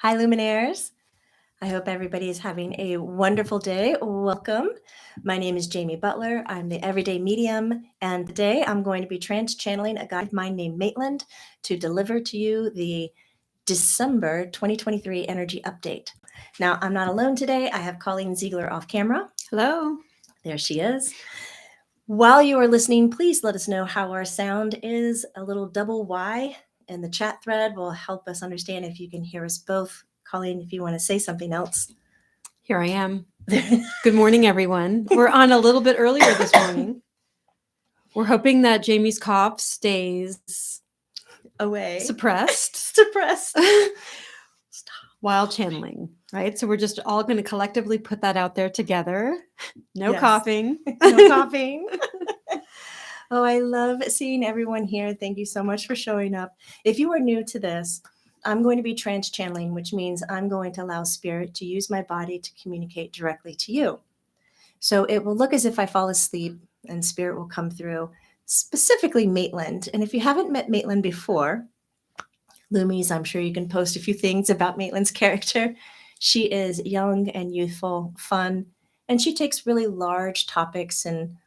Hi, Luminaires. I hope everybody is having a wonderful day. Welcome. My name is Jamie Butler. I'm the Everyday Medium, and today I'm going to be channeling a guide of mine named Maitland to deliver to you the December 2023 energy update. Now, I'm not alone today. I have Colleen Ziegler off camera. Hello. There she is. While you are listening, please let us know how our sound is. A little double Y in the chat thread will help us understand if you can hear us both. Colleen, if you want to say something else. Here I am. Good morning, everyone. We're on a little bit earlier this morning. We're hoping that Jamie's cough stays away. Suppressed while channeling, right? So we're just all going to collectively put that out there together. No coughing. No coughing. Oh, I love seeing everyone here. Thank you so much for showing up. If you are new to this, I'm going to be trans-channeling, which means I'm going to allow spirit to use my body to communicate directly to you. So it will look as if I fall asleep and spirit will come through, specifically Maitland. And if you haven't met Maitland before, Loomies, I'm sure you can post a few things about Maitland's character. She is young and youthful, fun, and she takes really large topics and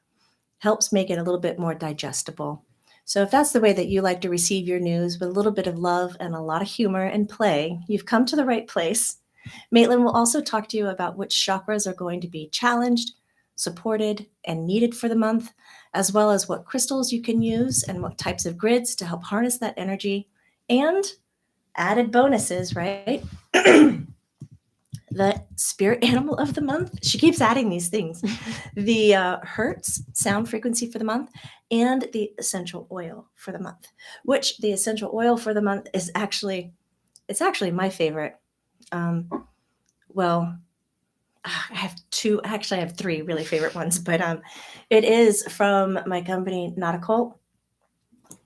helps make it a little bit more digestible. So if that's the way that you like to receive your news, with a little bit of love and a lot of humor and play, you've come to the right place. Maitland will also talk to you about which chakras are going to be challenged, supported, and needed for the month, as well as what crystals you can use and what types of grids to help harness that energy, and added bonuses, right? The spirit animal of the month. She keeps adding these things. The Hertz sound frequency for the month, and the essential oil for the month, which the essential oil for the month is actually my favorite. Well, I have two, actually I have three really favorite ones, but it is from my company, Not a Cult,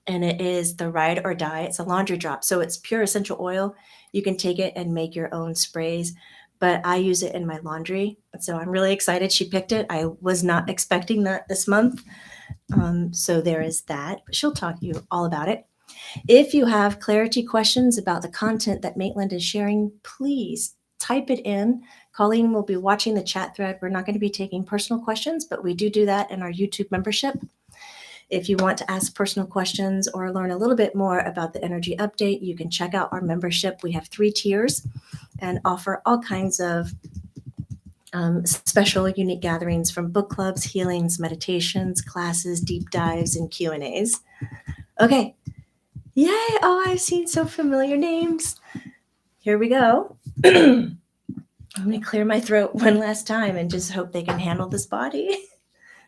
and it is the Ride or Die. It's a laundry drop. So it's pure essential oil. You can take it and make your own sprays, but I use it in my laundry. So I'm really excited she picked it. I was not expecting that this month. So there is that, but she'll talk to you all about it. If you have clarity questions about the content that Maitland is sharing, please type it in. Colleen will be watching the chat thread. We're not going to be taking personal questions, but we do that in our YouTube membership. If you want to ask personal questions or learn a little bit more about the energy update, you can check out our membership. We have 3 tiers and offer all kinds of special, unique gatherings, from book clubs, healings, meditations, classes, deep dives, and Q&As. Okay. Yay. Oh, I've seen so familiar names. Here we go. I'm going to clear my throat one last time and just hope they can handle this body.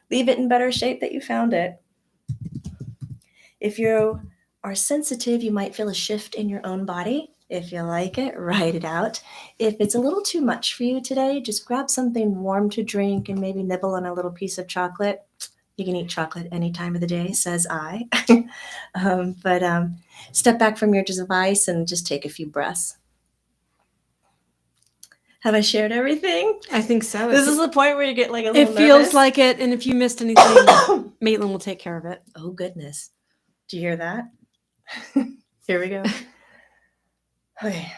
Leave it in better shape that you found it. If you are sensitive, you might feel a shift in your own body. If you like it, write it out. If it's a little too much for you today, just grab something warm to drink and maybe nibble on a little piece of chocolate. You can eat chocolate any time of the day, says I. But step back from your device and just take a few breaths. Have I shared everything? I think so. This is the point where you get like a little nervous. It feels like it. And if you missed anything, Maitland will take care of it. Oh, goodness. Do you hear that? Here we go. Okay.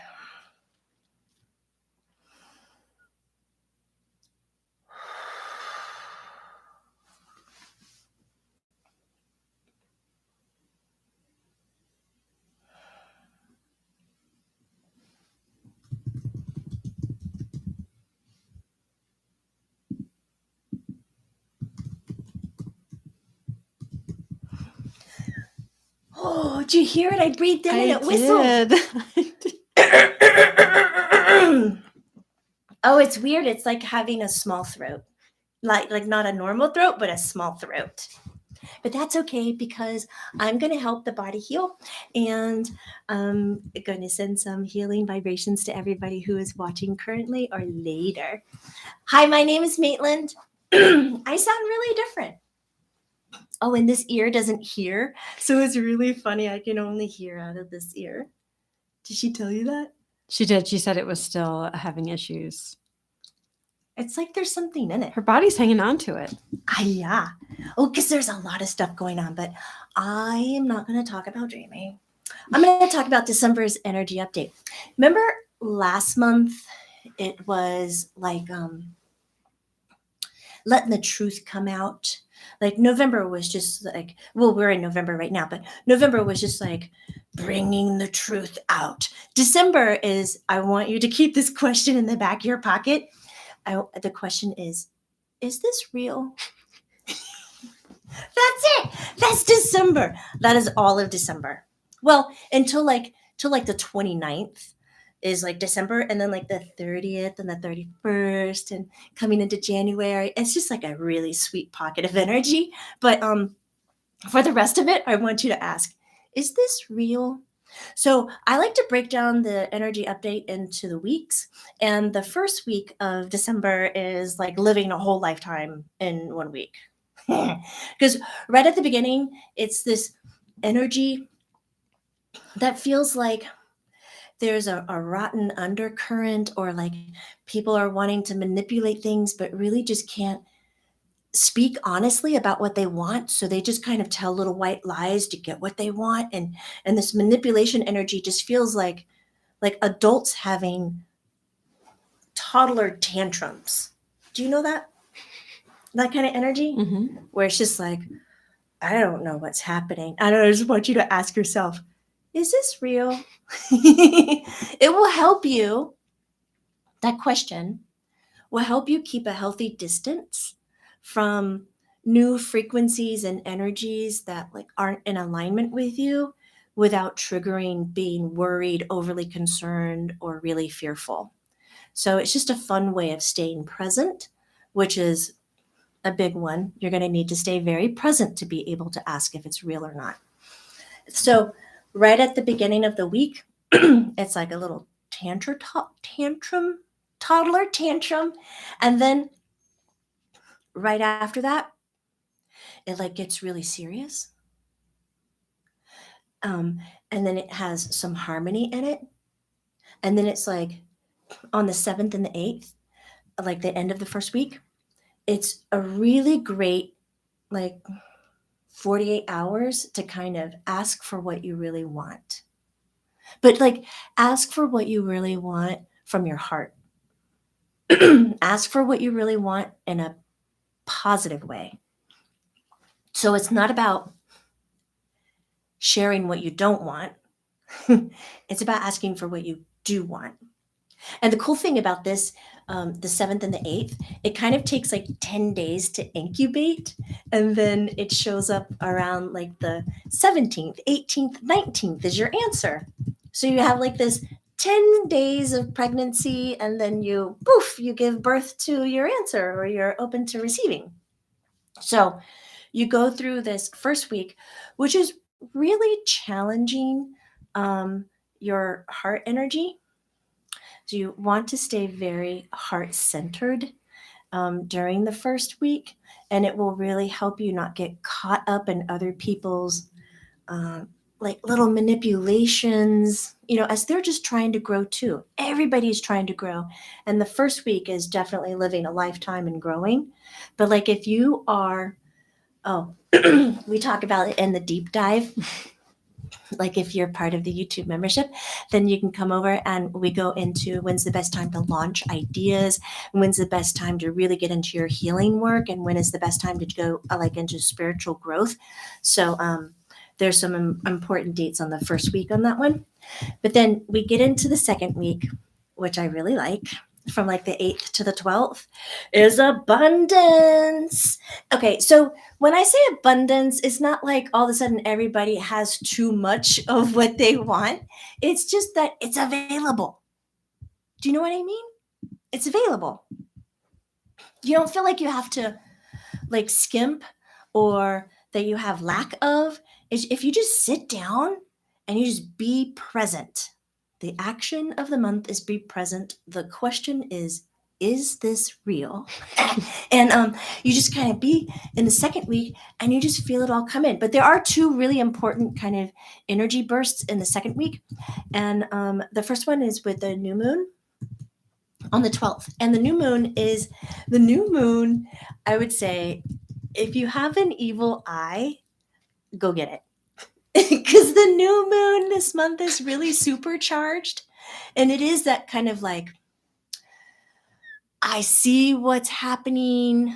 Oh, did you hear it? I breathed in and it whistled. Oh, it's weird. It's like having a small throat. Like not a normal throat, but a small throat. But that's okay, because I'm going to help the body heal, and I'm going to send some healing vibrations to everybody who is watching currently or later. Hi, my name is Maitland. I sound really different. Oh, and this ear doesn't hear, so it's really funny. I can only hear out of this ear. Did she tell you that? She did. She said it was still having issues. It's like there's something in it. Her body's hanging on to it. Yeah. Oh, because there's a lot of stuff going on, but I am not going to talk about dreaming. I'm going to talk about December's energy update. Remember last month it was like letting the truth come out. Like November was just like, well, we're in November right now, but November was just like bringing the truth out. December is, I want you to keep this question in the back of your pocket. The question is this real? That's it. That's December. That is all of December. Well, until like the 29th is like December, and then like the 30th and the 31st and coming into January. It's just like a really sweet pocket of energy. But for the rest of it, I want you to ask, is this real? So I like to break down the energy update into the weeks. And the first week of December is like living a whole lifetime in 1 week. Because right at the beginning, it's this energy that feels like there's a rotten undercurrent, or like people are wanting to manipulate things, but really just can't speak honestly about what they want. So they just kind of tell little white lies to get what they want. And this manipulation energy just feels like adults having toddler tantrums. Do you know that? That kind of energy? Mm-hmm. Where it's just like, I don't know what's happening. I just want you to ask yourself, is this real? It will help you. That question will help you keep a healthy distance from new frequencies and energies that like aren't in alignment with you, without triggering being worried, overly concerned, or really fearful. So it's just a fun way of staying present, which is a big one. You're going to need to stay very present to be able to ask if it's real or not. So right at the beginning of the week, it's like a little tantrum, toddler tantrum. And then right after that, it like gets really serious. And then it has some harmony in it. And then it's like on the 7th and the 8th, like the end of the first week, it's a really great, like 48 hours to kind of ask for what you really want. But like ask for what you really want from your heart. Ask for what you really want in a positive way. So it's not about sharing what you don't want. It's about asking for what you do want. And the cool thing about this, the 7th and the 8th, it kind of takes like 10 days to incubate. And then it shows up around like the 17th, 18th, 19th is your answer. So you have like this 10 days of pregnancy, and then you give birth to your answer, or you're open to receiving. So you go through this first week, which is really challenging your heart energy. So you want to stay very heart-centered during the first week, and it will really help you not get caught up in other people's like little manipulations, as they're just trying to grow too. Everybody's trying to grow. And the first week is definitely living a lifetime and growing. But like if you are, we talk about it in the deep dive. Like if you're part of the YouTube membership, then you can come over and we go into when's the best time to launch ideas, when's the best time to really get into your healing work, and when is the best time to go like into spiritual growth. So there's some important dates on the first week on that one. But then we get into the second week, which I really like, from like the 8th to the 12th, is abundance. Okay, so when I say abundance, it's not like all of a sudden everybody has too much of what they want. It's just that it's available. Do you know what I mean? It's available. You don't feel like you have to like skimp or that you have lack of. If you just sit down and you just be present. The action of the month is be present. The question is this real? And you just kind of be in the second week and you just feel it all come in. But there are two really important kind of energy bursts in the second week. And the first one is with the new moon on the 12th. And the new moon, I would say, if you have an evil eye, go get it. Because the new moon this month is really supercharged. And it is that kind of like, I see what's happening.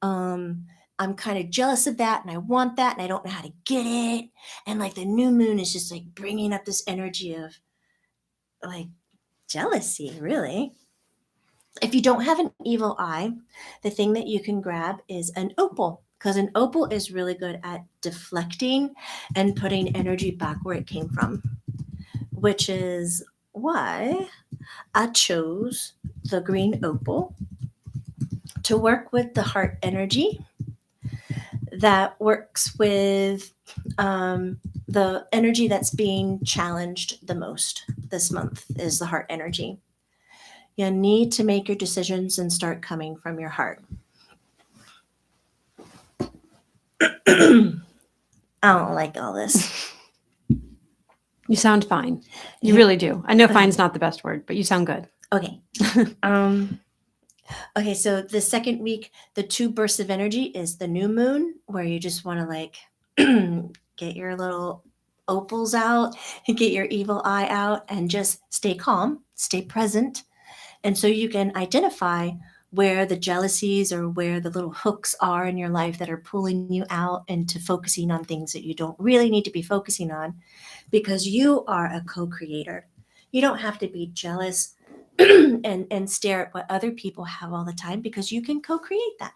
I'm kind of jealous of that and I want that and I don't know how to get it. And like the new moon is just like bringing up this energy of like jealousy, really. If you don't have an evil eye, the thing that you can grab is an opal, because an opal is really good at deflecting and putting energy back where it came from, which is why I chose the green opal to work with the heart energy that works with the energy that's being challenged the most this month is the heart energy. You need to make your decisions and start coming from your heart. I don't like all this. You sound fine. You really do. I know fine's not the best word, but you sound good. Okay. Okay, so the second week, the 2 bursts of energy is the new moon, where you just want to like get your little opals out and get your evil eye out and just stay calm, stay present. And so you can identify where the jealousies or where the little hooks are in your life that are pulling you out into focusing on things that you don't really need to be focusing on, because you are a co-creator. You don't have to be jealous and stare at what other people have all the time, because you can co-create that.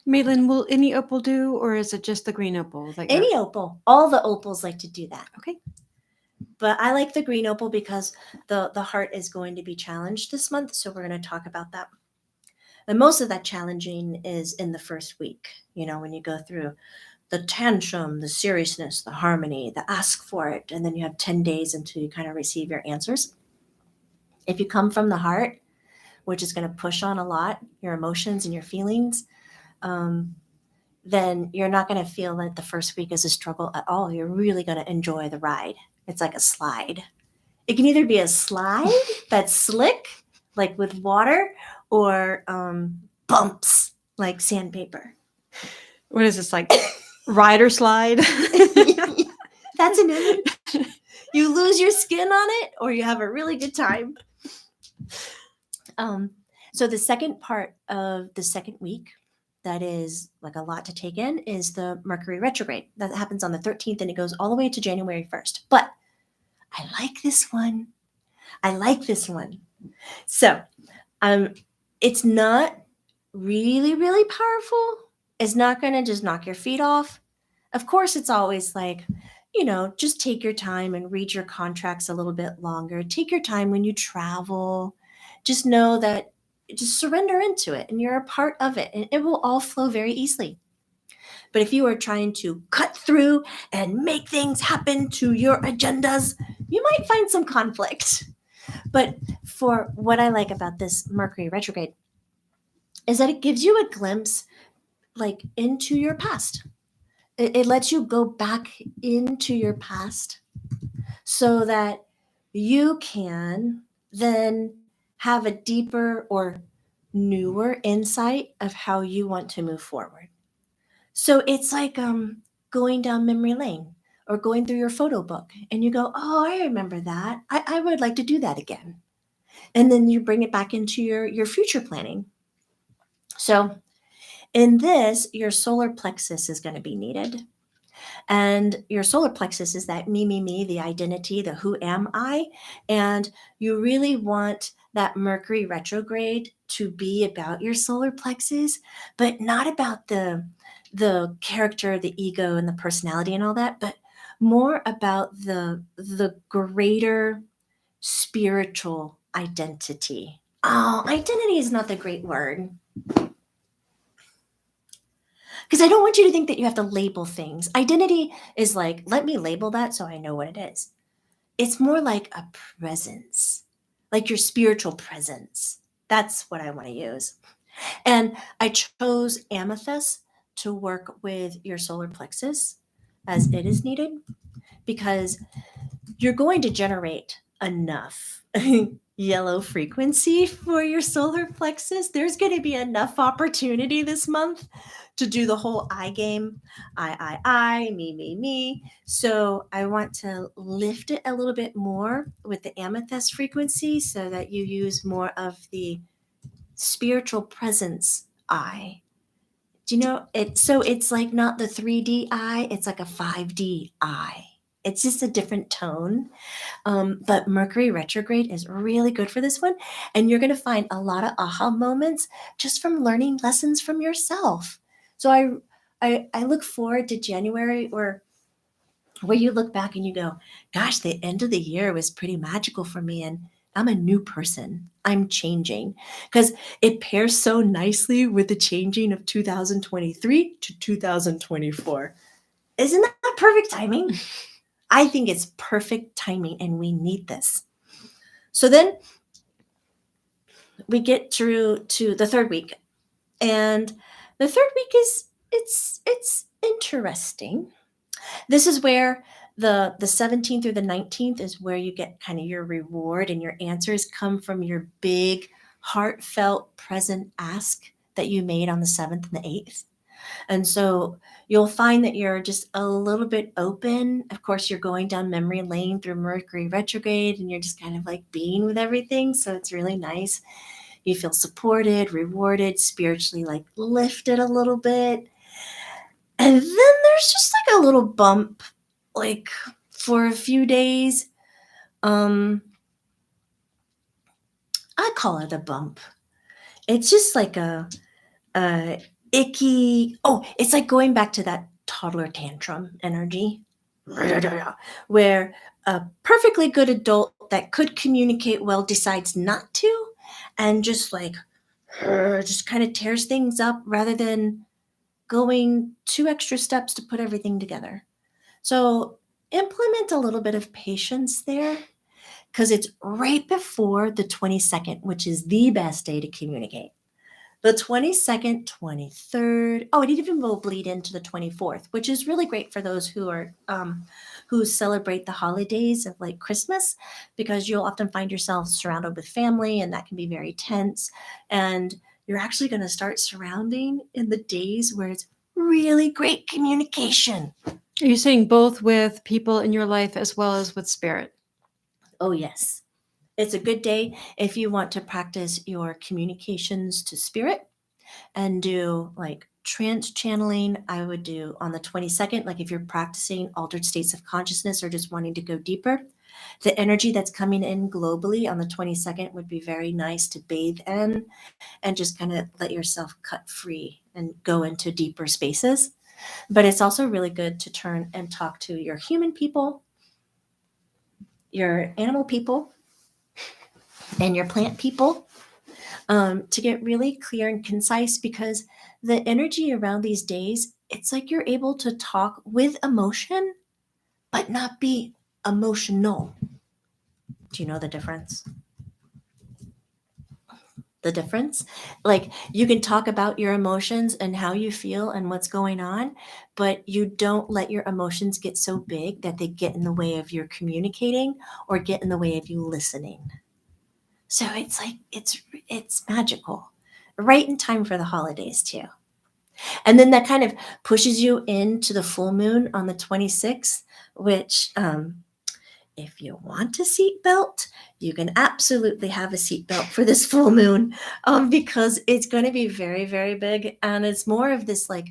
Maitland, will any opal do, or is it just the green opal? That Any opal, all the opals like to do that. Okay. But I like the green opal because the heart is going to be challenged this month. So we're going to talk about that. And most of that challenging is in the first week, when you go through the tantrum, the seriousness, the harmony, the ask for it. And then you have 10 days until you kind of receive your answers. If you come from the heart, which is going to push on a lot, your emotions and your feelings, then you're not going to feel that the first week is a struggle at all. You're really going to enjoy the ride. It's like a slide. It can either be a slide that's slick, like with water, or bumps, like sandpaper. What is this, like rider slide? That's an image. You lose your skin on it, or you have a really good time. So the second part of the second week, that is like a lot to take in, is the Mercury retrograde. That happens on the 13th and it goes all the way to January 1st. But I like this one. So it's not really, really powerful. It's not going to just knock your feet off. Of course, it's always like, just take your time and read your contracts a little bit longer. Take your time when you travel. Just know that, just surrender into it and you're a part of it and it will all flow very easily. But if you are trying to cut through and make things happen to your agendas, you might find some conflict. But for what I like about this Mercury retrograde is that it gives you a glimpse like into your past. It lets you go back into your past so that you can then have a deeper or newer insight of how you want to move forward. So it's like going down memory lane or going through your photo book and you go, oh, I remember that. I would like to do that again. And then you bring it back into your future planning. So in this, your solar plexus is going to be needed. And your solar plexus is that me, the identity, the who am I. And you really want that Mercury retrograde to be about your solar plexus, but not about the character, the ego, and the personality and all that, but more about the greater spiritual identity. Oh, identity is not the great word. Because I don't want you to think that you have to label things. Identity is like, let me label that so I know what it is. It's more like a presence, like your spiritual presence. That's what I want to use. And I chose Amethyst to work with your solar plexus as it is needed, because you're going to generate enough yellow frequency for your solar plexus, there's going to be enough opportunity this month to do the whole I game. Me. So I want to lift it a little bit more with the amethyst frequency so that you use more of the spiritual presence I. Do you know it? So it's like not the 3D I, it's like a 5D I. It's just a different tone. But Mercury retrograde is really good for this one. And you're going to find a lot of aha moments just from learning lessons from yourself. So I look forward to January where you look back and you go, gosh, the end of the year was pretty magical for me. And I'm a new person. I'm changing because it pairs so nicely with the changing of 2023 to 2024. Isn't that perfect timing? I think it's perfect timing and we need this. So then we get through to the third week. And the third week is it's interesting. This is where the 17th through the 19th is where you get kind of your reward and your answers come from your big heartfelt present ask that you made on the 7th and the 8th. And so you'll find that you're just a little bit open. Of course, you're going down memory lane through Mercury retrograde and you're just kind of like being with everything. So it's really nice. You feel supported, rewarded, spiritually like lifted a little bit. And then there's just like a little bump, like for a few days. I call it a bump. It's just like a icky. Oh, it's like going back to that toddler tantrum energy, where a perfectly good adult that could communicate well decides not to, and just like just kind of tears things up rather than going 2 extra steps to put everything together. So implement a little bit of patience there because it's right before the 22nd, which is the best day to communicate. The 22nd, 23rd, oh, it even will bleed into the 24th, which is really great for those who are who celebrate the holidays of like Christmas, because you'll often find yourself surrounded with family, and that can be very tense. And you're actually going to start surrounding in the days where it's really great communication. Are you saying both with people in your life as well as with spirit? Oh, yes. It's a good day if you want to practice your communications to spirit and do like trance channeling. I would do on the 22nd, like if you're practicing altered states of consciousness or just wanting to go deeper. The energy that's coming in globally on the 22nd would be very nice to bathe in and just kind of let yourself cut free and go into deeper spaces. But it's also really good to turn and talk to your human people, your animal people, and your plant people to get really clear and concise, because the energy around these days, it's like you're able to talk with emotion, but not be emotional. Do you know the difference? The difference? Like you can talk about your emotions and how you feel and what's going on, but you don't let your emotions get so big that they get in the way of your communicating or get in the way of you listening. So it's like it's magical. Right in time for the holidays too. And then that kind of pushes you into the full moon on the 26th, which if you want a seatbelt, you can absolutely have a seatbelt for this full moon, because it's going to be very, very big. And it's more of this like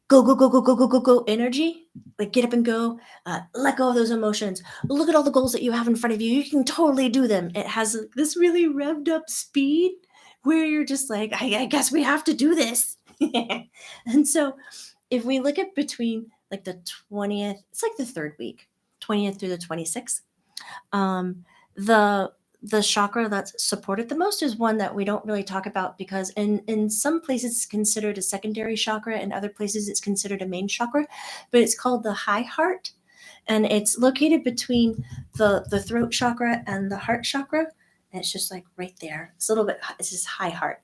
go, go, go, go, go, go, go, go energy. Like get up and go, let go of those emotions. Look at all the goals that you have in front of you. You can totally do them. It has this really revved up speed where you're just like, I guess we have to do this. And so if we look at between like the 20th, it's like the third week, 20th through the 26th, the chakra that's supported the most is one that we don't really talk about, because in some places it's considered a secondary chakra, in other places it's considered a main chakra, but it's called the high heart, and it's located between the throat chakra and the heart chakra, and it's just like right there. It's a little bit, it's just high heart.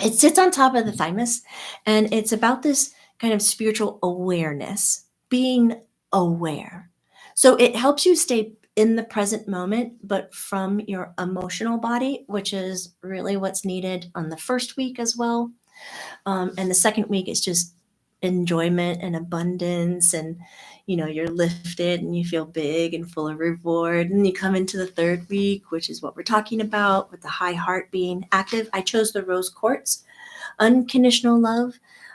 It sits on top of the thymus, and it's about this kind of spiritual awareness, being aware. So it helps you stay in the present moment, but from your emotional body, which is really what's needed on the first week as well. And the second week is just enjoyment and abundance, and you're lifted and you feel big and full of reward. And you come into the third week, which is what we're talking about, with the high heart being active. I chose the rose quartz, unconditional love.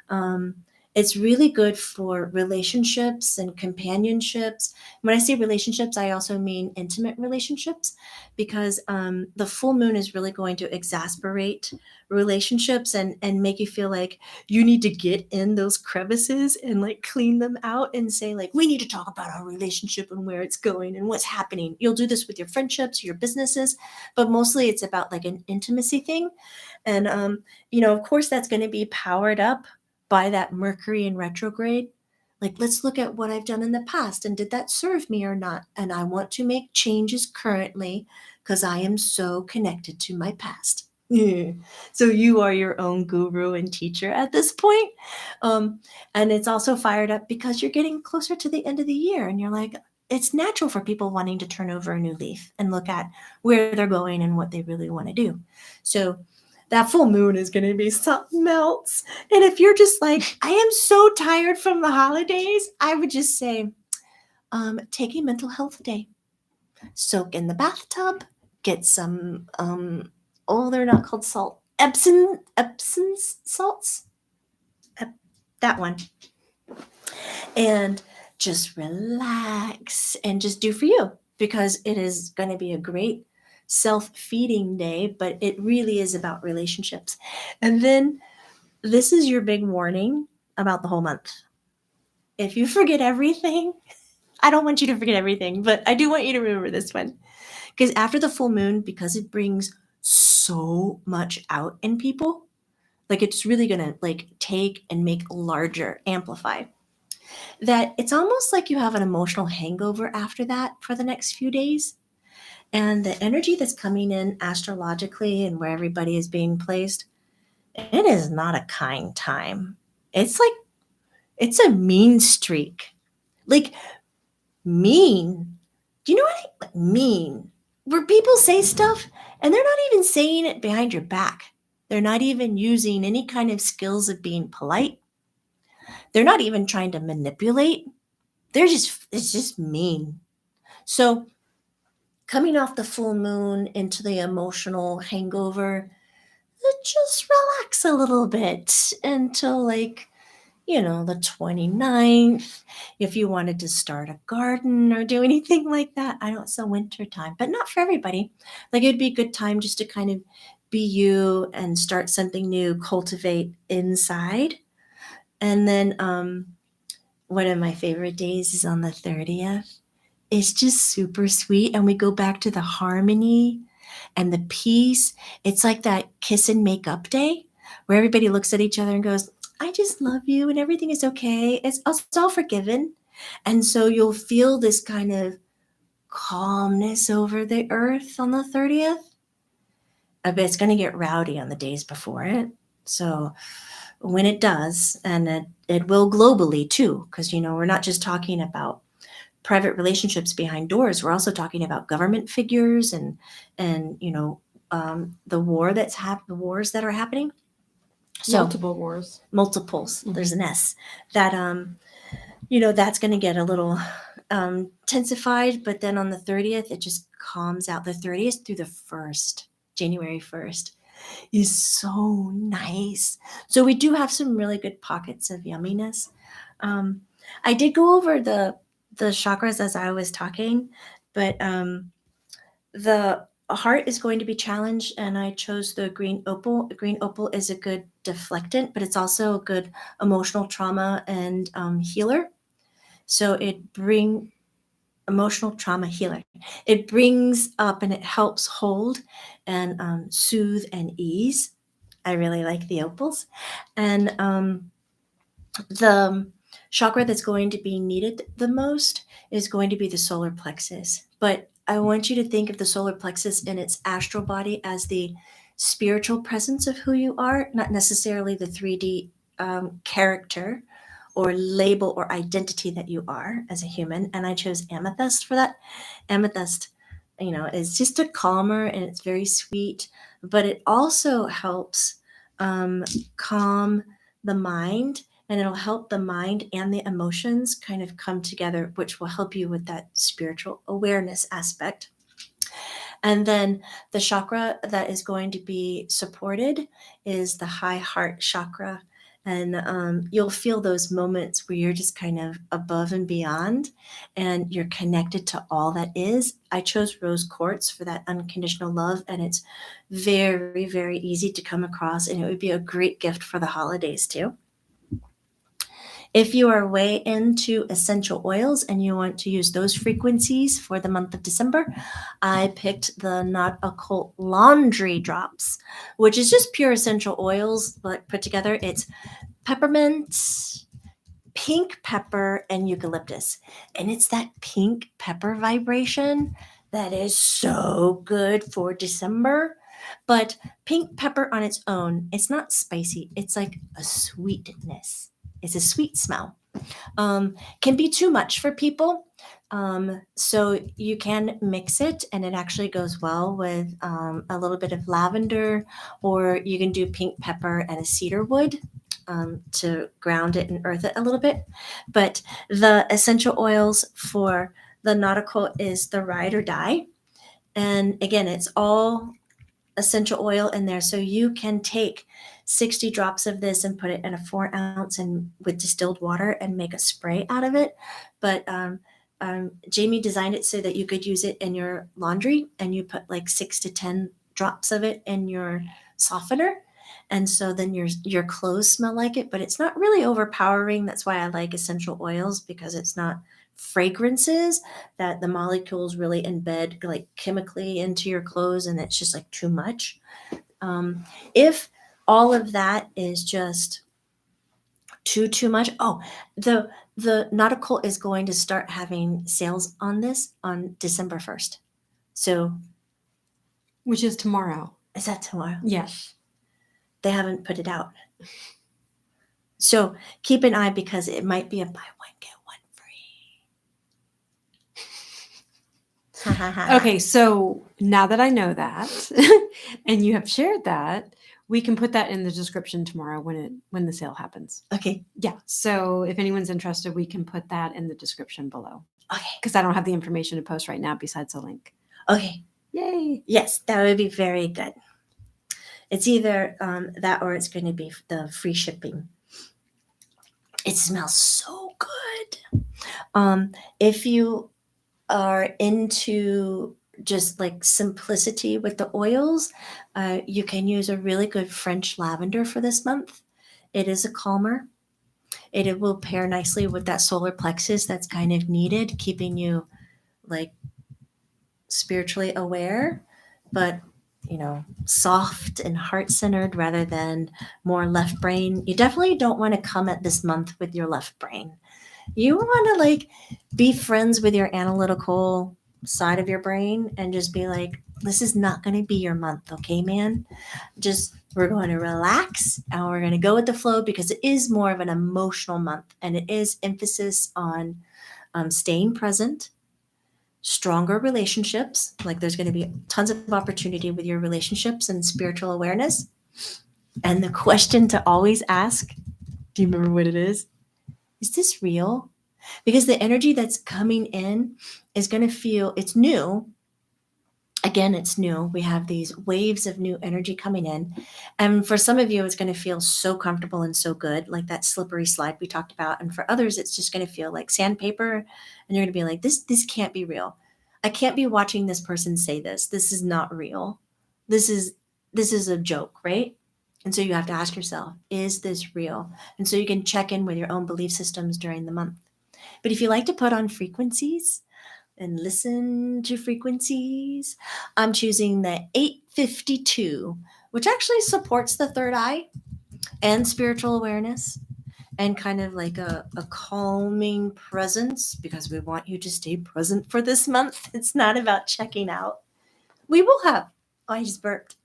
Um, it's really good for relationships and companionships. When I say relationships, I also mean intimate relationships, because the full moon is really going to exacerbate relationships and make you feel like you need to get in those crevices and like clean them out and say, like, we need to talk about our relationship and where it's going and what's happening. You'll do this with your friendships, your businesses, but mostly it's about like an intimacy thing. And of course, that's going to be powered up by that Mercury in retrograde. Like, let's look at what I've done in the past and did that serve me or not? And I want to make changes currently because I am so connected to my past. So you are your own guru and teacher at this point. And it's also fired up because you're getting closer to the end of the year, and you're like, it's natural for people wanting to turn over a new leaf and look at where they're going and what they really want to do. So that full moon is going to be something else. And if you're just like, I am so tired from the holidays, I would just say, take a mental health day. Soak in the bathtub, get some, they're not called salt, Epsom salts, that one. And just relax and just do for you, because it is going to be a great self-feeding day, but it really is about relationships. And then this is your big warning about the whole month. If you forget everything, I don't want you to forget everything, but I do want you to remember this one. Because after the full moon, because it brings so much out in people, like it's really going to like take and make larger, amplify, that it's almost like you have an emotional hangover after that for the next few days. And the energy that's coming in astrologically and where everybody is being placed, it is not a kind time. It's like, it's a mean streak. Like, mean. Do you know what mean? Where people say stuff and they're not even saying it behind your back. They're not even using any kind of skills of being polite. They're not even trying to manipulate. It's just mean. So coming off the full moon into the emotional hangover, just relax a little bit until like, the 29th. If you wanted to start a garden or do anything like that, I don't sell winter time, but not for everybody. Like, it'd be a good time just to kind of be you and start something new, cultivate inside. And then one of my favorite days is on the 30th. It's just super sweet. And we go back to the harmony and the peace. It's like that kiss and make up day where everybody looks at each other and goes, I just love you and everything is okay. It's all forgiven. And so you'll feel this kind of calmness over the earth on the 30th. But it's going to get rowdy on the days before it. So when it does, and it will globally too, because, we're not just talking about private relationships behind doors. We're also talking about government figures and the wars that are happening. So Multiple wars. Multiples. Mhm. There's an S that that's going to get a little intensified, but then on the 30th it just calms out. The 30th through the 1st, January 1st, is so nice. So we do have some really good pockets of yumminess. I did go over the chakras as I was talking, but the heart is going to be challenged, and I chose the green opal. Green opal is a good deflectant, but it's also a good emotional trauma and healer. So emotional trauma healer. It brings up and it helps hold and soothe and ease. I really like the opals. And the chakra that's going to be needed the most is going to be the solar plexus. But I want you to think of the solar plexus in its astral body as the spiritual presence of who you are, not necessarily the 3D character or label or identity that you are as a human. And I chose amethyst for that. Amethyst, is just a calmer and it's very sweet, but it also helps calm the mind, and it'll help the mind and the emotions kind of come together, which will help you with that spiritual awareness aspect. And then the chakra that is going to be supported is the high heart chakra. And you'll feel those moments where you're just kind of above and beyond and you're connected to all that is. I chose rose quartz for that unconditional love, and it's very, very easy to come across, and it would be a great gift for the holidays too. If you are way into essential oils and you want to use those frequencies for the month of December, I picked the Not Occult Laundry Drops, which is just pure essential oils but put together. It's peppermint, pink pepper, and eucalyptus. And it's that pink pepper vibration that is so good for December. But pink pepper on its own, it's not spicy. It's like a sweetness. It's a sweet smell. Can be too much for people. So you can mix it, and it actually goes well with a little bit of lavender, or you can do pink pepper and a cedar wood to ground it and earth it a little bit. But the essential oils for the nautical is the ride or die. And again, it's all essential oil in there. So you can take 60 drops of this and put it in a 4 ounce and with distilled water and make a spray out of it. But Jamie designed it so that you could use it in your laundry, and you put like 6 to 10 drops of it in your softener. And so then your clothes smell like it, but it's not really overpowering. That's why I like essential oils, because it's not fragrances that the molecules really embed like chemically into your clothes, and it's just like too much. If all of that is just too much, the nautical is going to start having sales on this on December 1st. So Which is tomorrow. is that tomorrow? Yes. They haven't put it out. So keep an eye, because it might be a buy one, get one free. Okay, so now that I know that and you have shared that, we can put that in the description tomorrow when the sale happens. Okay. Yeah. So if anyone's interested, we can put that in the description below. Okay. Because I don't have the information to post right now besides the link. Okay. Yay. Yes, that would be very good. It's either that, or it's going to be the free shipping. It smells so good. If you are into just like simplicity with the oils, you can use a really good French lavender for this month. It is a calmer. It will pair nicely with that solar plexus that's kind of needed, keeping you like spiritually aware, but soft and heart-centered rather than more left brain. You definitely don't want to come at this month with your left brain. You want to like be friends with your analytical side of your brain and just be like, this is not going to be your month, okay, man? We're going to relax and we're going to go with the flow, because it is more of an emotional month, and it is emphasis on staying present, stronger relationships. Like there's going to be tons of opportunity with your relationships and spiritual awareness. And the question to always ask, do you remember what it is? Is this real? Because the energy that's coming in is going to feel, it's new. Again, it's new. We have these waves of new energy coming in. And for some of you, it's going to feel so comfortable and so good, like that slippery slide we talked about. And for others, it's just going to feel like sandpaper. And you're going to be like, this can't be real. I can't be watching this person say this. This is not real. This is a joke, right? And so you have to ask yourself, is this real? And so you can check in with your own belief systems during the month. But if you like to put on frequencies and listen to frequencies, I'm choosing the 852, which actually supports the third eye and spiritual awareness and kind of like a calming presence, because we want you to stay present for this month. It's not about checking out. We will have, I just burped.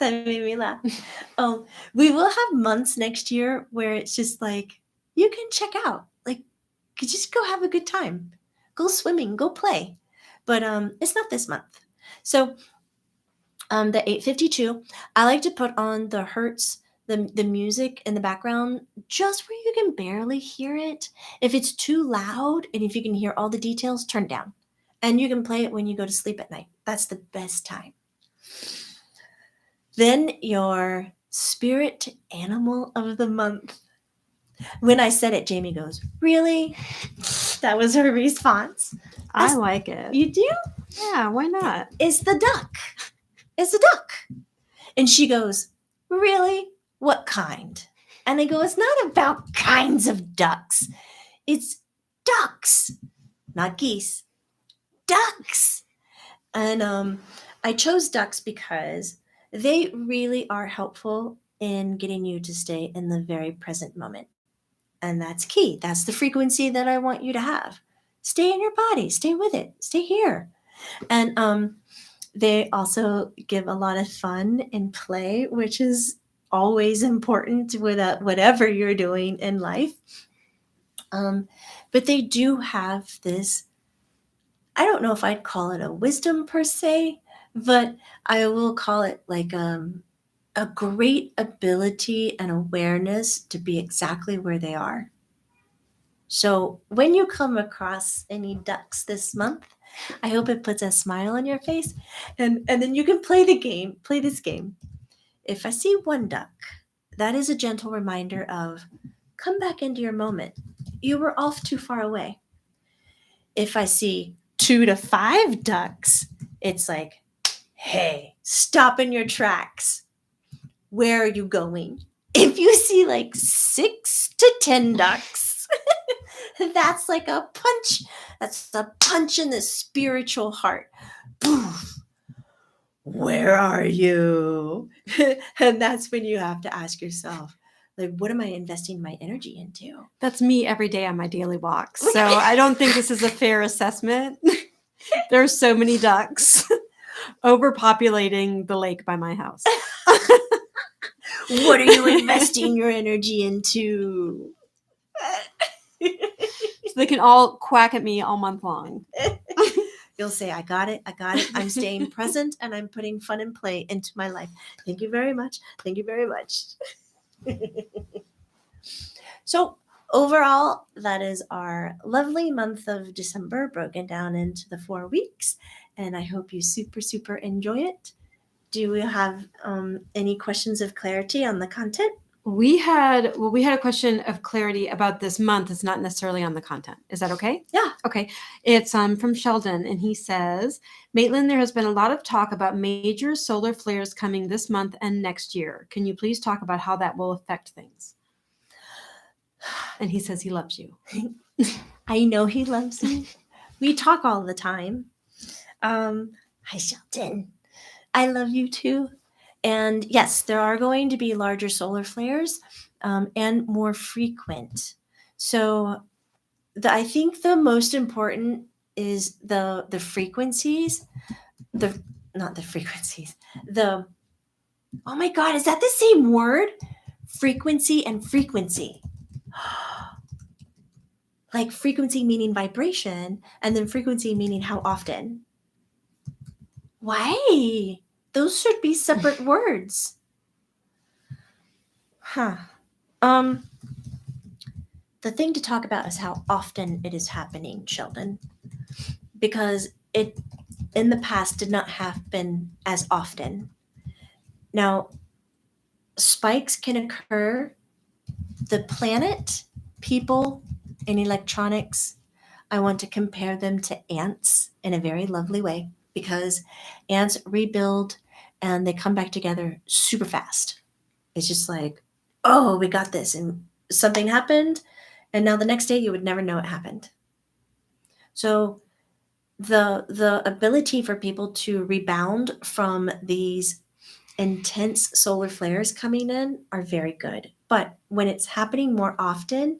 That made me laugh. Oh, we will have months next year where it's just like you can check out. Like you just go have a good time. Go swimming, go play. But it's not this month. So the 8:52, I like to put on the Hertz, the music in the background, just where you can barely hear it. If it's too loud and if you can hear all the details, turn it down. And you can play it when you go to sleep at night. That's the best time. Then your spirit animal of the month. When I said it, Jamie goes, "Really?" That was her response. I like it. You do? Yeah, why not? It's the duck. It's a duck. And she goes, "Really? What kind?" And I go, "It's not about kinds of ducks. It's ducks, not geese. Ducks." And I chose ducks because they really are helpful in getting you to stay in the very present moment. And that's key. That's the frequency that I want you to have. Stay in your body, stay with it, stay here. And they also give a lot of fun and play, which is always important with whatever you're doing in life. But they do have this, I don't know if I'd call it a wisdom per se, but I will call it like a great ability and awareness to be exactly where they are. So when you come across any ducks this month, I hope it puts a smile on your face, and then you can play this game. If I see one duck, that is a gentle reminder of come back into your moment. You were off too far away. If I see 2 to 5 ducks, it's like, hey, stop in your tracks. Where are you going? If you see like 6 to 10 ducks, that's like a punch. That's a punch in the spiritual heart. Poof. Where are you? And that's when you have to ask yourself, like, what am I investing my energy into? That's me every day on my daily walks. So I don't think this is a fair assessment. There are so many ducks overpopulating the lake by my house. What are you investing your energy into? So they can all quack at me all month long. You'll say, I got it. I'm staying present and I'm putting fun and play into my life. Thank you very much. Thank you very much. So overall, that is our lovely month of December broken down into the 4 weeks. And I hope you super enjoy it. Do we have any questions of clarity on the content? We had a question of clarity about this month. It's not necessarily on the content. Is that okay? Yeah. Okay. It's from Sheldon, and he says, Maitland, there has been a lot of talk about major solar flares coming this month and next year. Can you please talk about how that will affect things? And he says he loves you. I know he loves me. We talk all the time. Hi, Sheldon. I love you too. And yes, there are going to be larger solar flares and more frequent. So I think the most important is the frequencies. Not the frequencies. Oh my God, is that the same word? Frequency and frequency. Like frequency meaning vibration, and then frequency meaning how often. Why? Those should be separate words. Huh. The thing to talk about is how often it is happening, Sheldon. Because it, in the past, did not happen as often. Now, spikes can occur. The planet, people, and electronics, I want to compare them to ants in a very lovely way, because ants rebuild and they come back together super fast. It's just like, oh, we got this, and something happened, and now the next day you would never know it happened. So the ability for people to rebound from these intense solar flares coming in are very good. But when it's happening more often,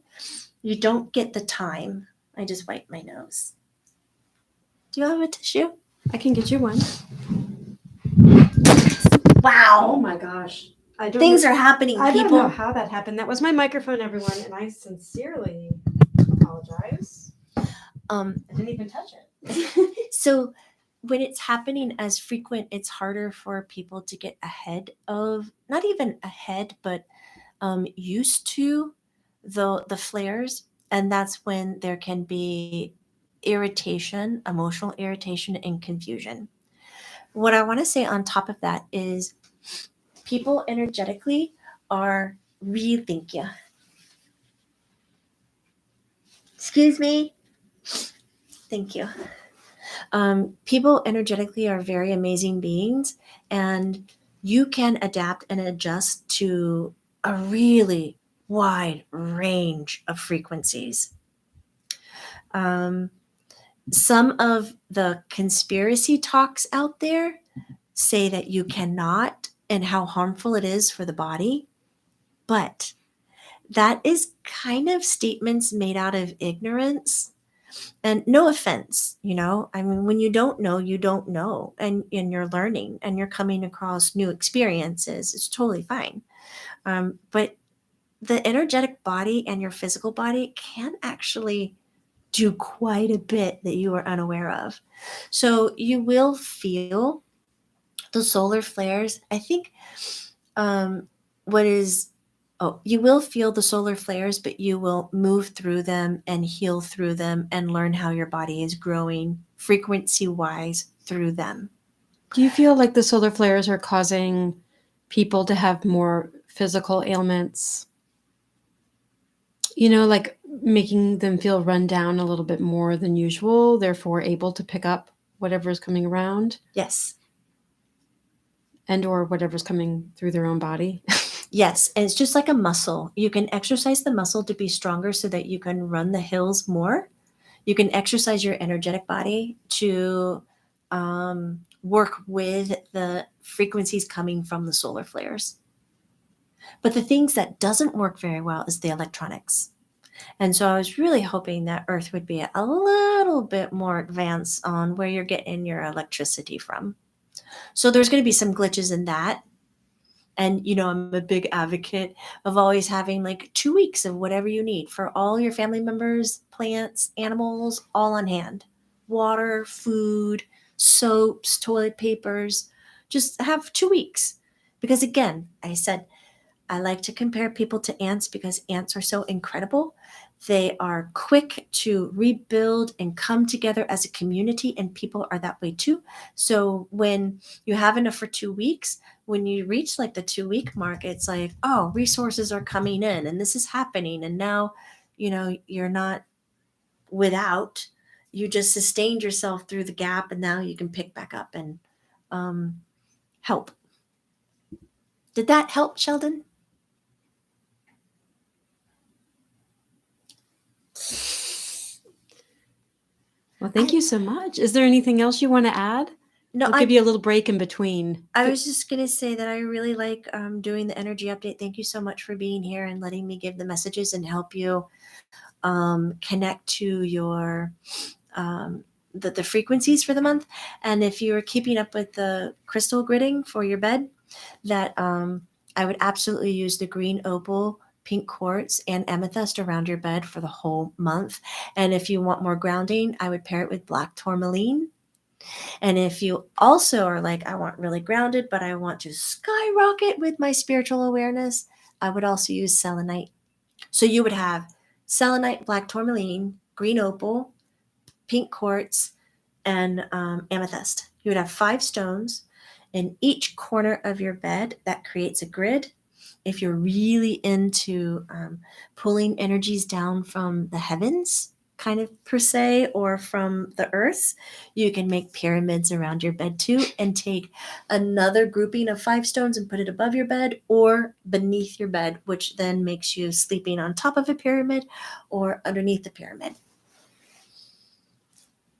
you don't get the time. I just wiped my nose. Do you have a tissue? I can get you one. Wow. my gosh. I don't Things know. are happening, I don't people. know how that happened. That was my microphone, everyone, and I sincerely apologize. I didn't even touch it. So when it's happening as frequent, it's harder for people to get ahead of, not even ahead, but used to the flares. And that's when there can be irritation, emotional irritation, and confusion. What I want to say on top of that is people energetically are thank you. Excuse me. Thank you. People energetically are very amazing beings, and you can adapt and adjust to a really wide range of frequencies. Um, some of the conspiracy talks out there say that you cannot and how harmful it is for the body, but that is kind of statements made out of ignorance. And no offense, I mean, when you don't know, you don't know, and you're learning and you're coming across new experiences, it's totally fine. But the energetic body and your physical body can actually do quite a bit that you are unaware of. So you will feel the solar flares. I think what is you will feel the solar flares, but you will move through them and heal through them and learn how your body is growing frequency wise through them. Do you feel like the solar flares are causing people to have more physical ailments? Like making them feel run down a little bit more than usual, therefore able to pick up whatever is coming around Yes. and or whatever's coming through their own body? Yes. And it's just like a muscle. You can exercise the muscle to be stronger so that you can run the hills more. You can exercise your energetic body to work with the frequencies coming from the solar flares. But the things that doesn't work very well is the electronics. And so I was really hoping that Earth would be a little bit more advanced on where you're getting your electricity from. So there's going to be some glitches in that. And, I'm a big advocate of always having like 2 weeks of whatever you need for all your family members, plants, animals, all on hand. Water, food, soaps, toilet papers. Just have 2 weeks. Because again, I said, I like to compare people to ants because ants are so incredible. They are quick to rebuild and come together as a community, and people are that way too. So when you have enough for 2 weeks, when you reach like the 2 week mark, it's like, oh, resources are coming in and this is happening. And now, you're not without, you just sustained yourself through the gap, and now you can pick back up and help. Did that help, Sheldon? Well, thank you so much. Is there anything else you want to add? No, I'll give you a little break in between. I was just going to say that I really like doing the energy update. Thank you so much for being here and letting me give the messages and help you connect to your the frequencies for the month. And if you're keeping up with the crystal gridding for your bed, that I would absolutely use the green opal, pink quartz, and amethyst around your bed for the whole month. And if you want more grounding, I would pair it with black tourmaline. And if you also are like, I want really grounded, but I want to skyrocket with my spiritual awareness, I would also use selenite. So you would have selenite, black tourmaline, green opal, pink quartz, and amethyst. You would have 5 stones in each corner of your bed. That creates a grid. If you're really into pulling energies down from the heavens, kind of per se, or from the earth, you can make pyramids around your bed too, and take another grouping of 5 stones and put it above your bed or beneath your bed, which then makes you sleeping on top of a pyramid or underneath the pyramid.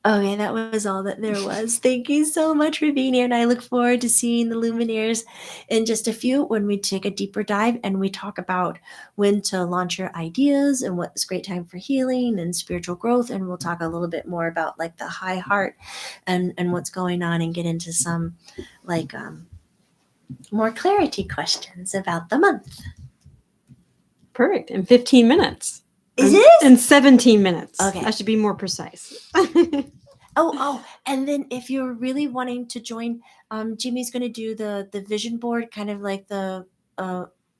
Okay, that was all that there was. Thank you so much for being here, and I look forward to seeing the Luminaires in just a few when we take a deeper dive and we talk about when to launch your ideas and what's a great time for healing and spiritual growth, and we'll talk a little bit more about like the high heart and what's going on and get into some like more clarity questions about the month. Perfect. In 15 minutes. Is In- it? In 17 minutes. Okay. I should be more precise. Oh, and then if you're really wanting to join, Jimmy's going to do the vision board, kind of like the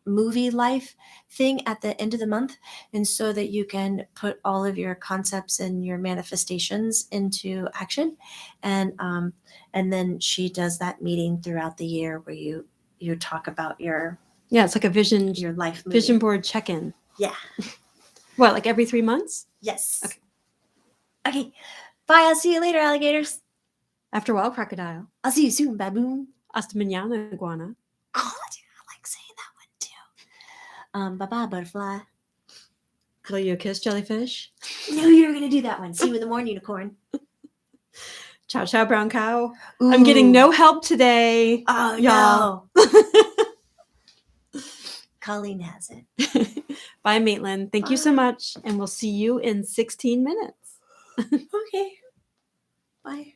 movie life thing at the end of the month, and so that you can put all of your concepts and your manifestations into action, and then she does that meeting throughout the year where you talk about your Yeah, it's like a vision life movie. vision board check-in. Yeah. What, like every 3 months? Yes. Okay. Okay. Bye. I'll see you later, alligators. After a while, crocodile. I'll see you soon, baboon. Hasta mañana, iguana. Oh, I like saying that one too. Bye-bye, butterfly. Blow you a kiss, jellyfish. Knew you were gonna do that one. See you in the morning, unicorn. Ciao, ciao, brown cow. I'm getting no help today. Oh y'all. no. Colleen has it. Bye, Maitland. Thank you so much. And we'll see you in 16 minutes. Okay. Bye.